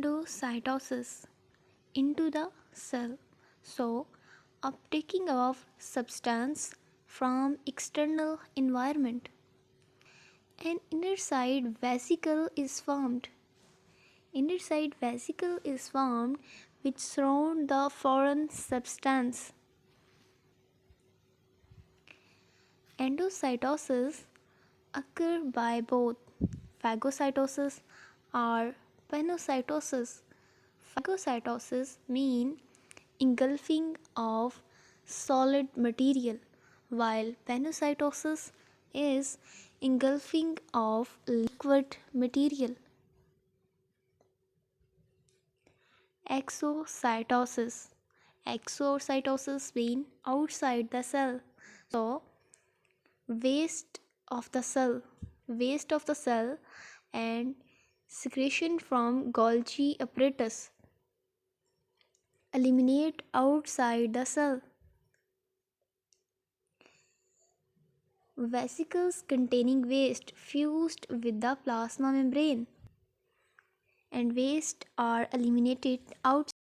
Endocytosis into the cell. So, uptaking of substance from external environment. An inner side vesicle is formed. Inner side vesicle is formed which surround the foreign substance. Endocytosis occur by both phagocytosis or pinocytosis. Phagocytosis mean engulfing of solid material, while pinocytosis is engulfing of liquid material. Exocytosis. Exocytosis mean outside the cell. So waste of the cell, waste of the cell and secretion from Golgi apparatus eliminate outside the cell. Vesicles containing waste fused with the plasma membrane and waste are eliminated outside